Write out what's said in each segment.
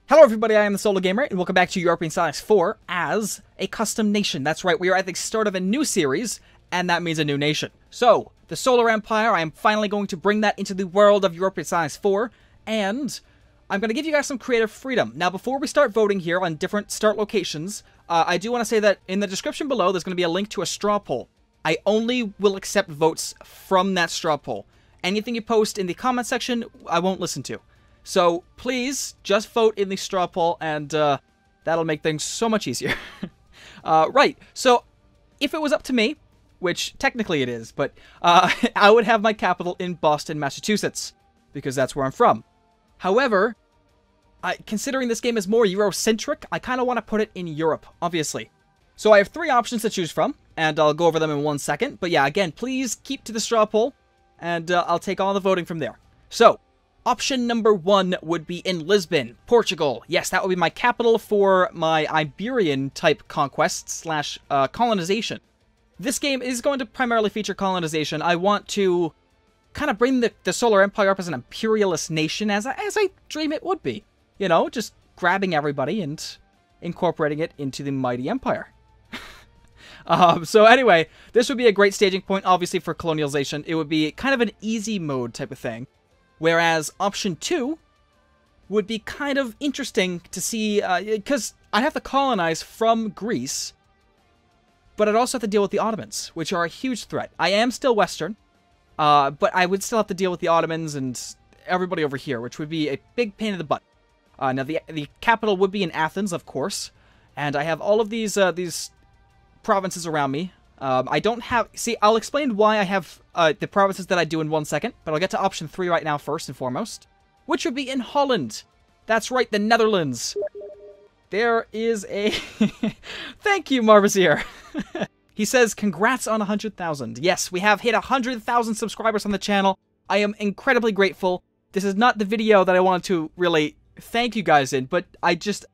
Hello everybody, I am the Solo Gamer, and welcome back to Europa Universalis IV as a custom nation. That's right, we are at the start of a new series, and that means a new nation. So, the Solar Empire, I am finally going to bring that into the world of Europa Universalis IV, and I'm going to give you guys some creative freedom. Now, before we start voting here on different start locations, I do want to say that in the description below, there's going to be a link to a straw poll. I only will accept votes from that straw poll. Anything you post in the comment section, I won't listen to. So, please, just vote in the straw poll, and that'll make things so much easier. Right, so, if it was up to me, which technically it is, but I would have my capital in Boston, Massachusetts, because that's where I'm from. However, considering this game is more Eurocentric, I kind of want to put it in Europe, obviously. So I have three options to choose from, and I'll go over them in 1 second. But yeah, again, please keep to the straw poll, and I'll take all the voting from there. So, option number 1 would be in Lisbon, Portugal. Yes, that would be my capital for my Iberian-type conquest slash colonization. This game is going to primarily feature colonization. I want to kind of bring the Solar Empire up as an imperialist nation, as I dream it would be. You know, just grabbing everybody and incorporating it into the mighty empire. So anyway, this would be a great staging point, obviously, for colonialization. It would be kind of an easy mode type of thing. Whereas option 2 would be kind of interesting to see, because I'd have to colonize from Greece, but I'd also have to deal with the Ottomans, which are a huge threat. I am still Western, but I would still have to deal with the Ottomans and everybody over here, which would be a big pain in the butt. Now, the capital would be in Athens, of course, and I have all of these provinces around me. I don't have... See, I'll explain why I have the provinces that I do in 1 second, but I'll get to option 3 right now first and foremost, which would be in Holland. That's right, the Netherlands. There is a... Thank you, Marvasier. He says, congrats on 100,000. Yes, we have hit 100,000 subscribers on the channel. I am incredibly grateful. This is not the video that I wanted to really thank you guys in, but I just...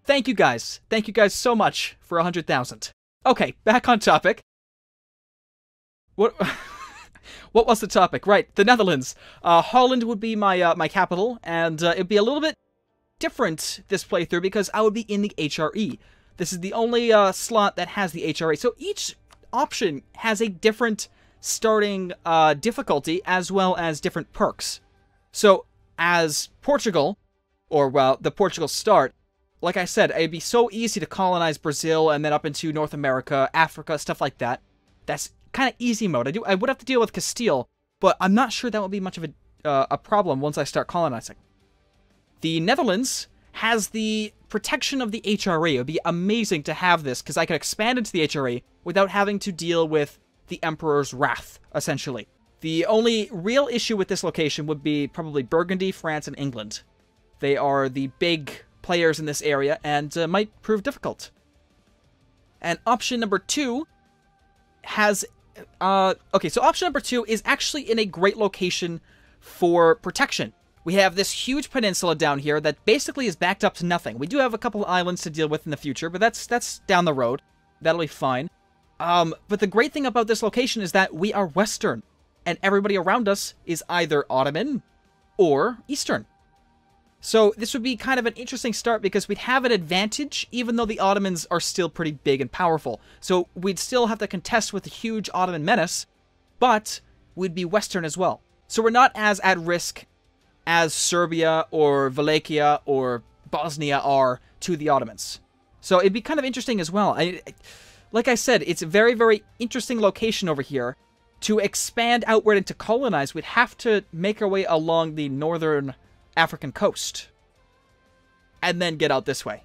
Thank you guys. Thank you guys so much for 100,000. Okay, back on topic. What what was the topic? Right, the Netherlands. Holland would be my capital, and it'd be a little bit different this playthrough because I would be in the HRE. This is the only slot that has the HRE. So each option has a different starting difficulty as well as different perks. So as Portugal, or well, the Portugal start, like I said, it'd be so easy to colonize Brazil and then up into North America, Africa, stuff like that. That's kind of easy mode. I would have to deal with Castile, but I'm not sure that would be much of a problem once I start colonizing. The Netherlands has the protection of the HRE. It would be amazing to have this, because I could expand into the HRE without having to deal with the Emperor's wrath, essentially. The only real issue with this location would be probably Burgundy, France, and England. They are the big players in this area, and might prove difficult. And option number 2 has... okay, so option number 2 is actually in a great location for protection. We have this huge peninsula down here that basically is backed up to nothing. We do have a couple of islands to deal with in the future, but that's down the road. That'll be fine. But the great thing about this location is that we are Western, and everybody around us is either Ottoman or Eastern. So this would be kind of an interesting start because we'd have an advantage even though the Ottomans are still pretty big and powerful. So we'd still have to contest with the huge Ottoman menace, but we'd be Western as well. So we're not as at risk as Serbia or Wallachia or Bosnia are to the Ottomans. So it'd be kind of interesting as well. Like I said, it's a very, very interesting location over here. To expand outward and to colonize, we'd have to make our way along the northern African coast and then get out this way.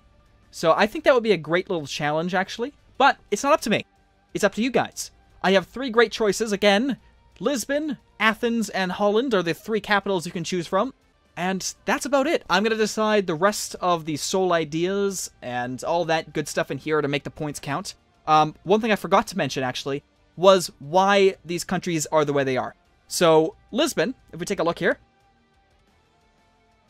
So I think that would be a great little challenge, actually. But it's not up to me. It's up to you guys. I have 3 great choices. Again, Lisbon, Athens, and Holland are the 3 capitals you can choose from. And that's about it. I'm going to decide the rest of the soul ideas and all that good stuff in here to make the points count. One thing I forgot to mention, actually, was why these countries are the way they are. So, Lisbon, if we take a look here,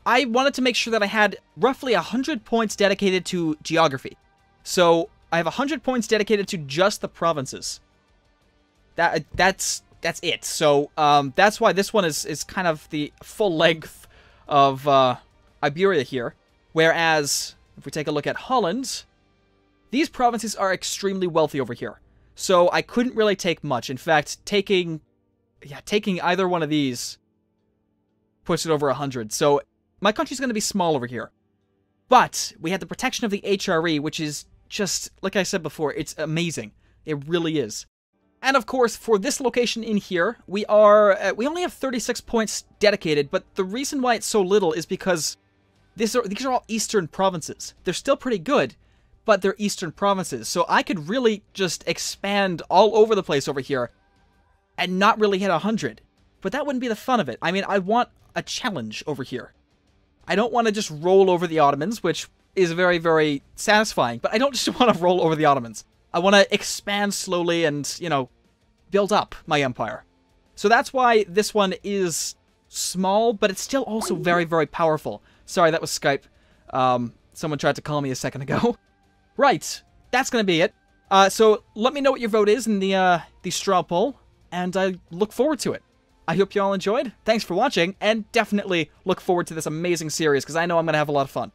I wanted to make sure that I had roughly 100 points dedicated to geography. So, I have 100 points dedicated to just the provinces. That's it. So, that's why this one is kind of the full length of Iberia here. Whereas, if we take a look at Holland, these provinces are extremely wealthy over here. So I couldn't really take much. In fact, taking either one of these puts it over 100. So my country's going to be small over here. But we had the protection of the HRE, which is just, like I said before, it's amazing. It really is. And of course, for this location in here, we only have 36 points dedicated, but the reason why it's so little is because these are all eastern provinces. They're still pretty good, but they're eastern provinces. So I could really just expand all over the place over here and not really hit 100. But that wouldn't be the fun of it. I mean, I want a challenge over here. I don't want to just roll over the Ottomans, which is very, very satisfying, but I don't just want to roll over the Ottomans. I want to expand slowly and, you know, build up my empire. So that's why this one is small, but it's still also very, very powerful. Sorry, that was Skype. Someone tried to call me a second ago. Right, that's going to be it. So let me know what your vote is in the straw poll, and I look forward to it. I hope you all enjoyed. Thanks for watching, and definitely look forward to this amazing series, because I know I'm going to have a lot of fun.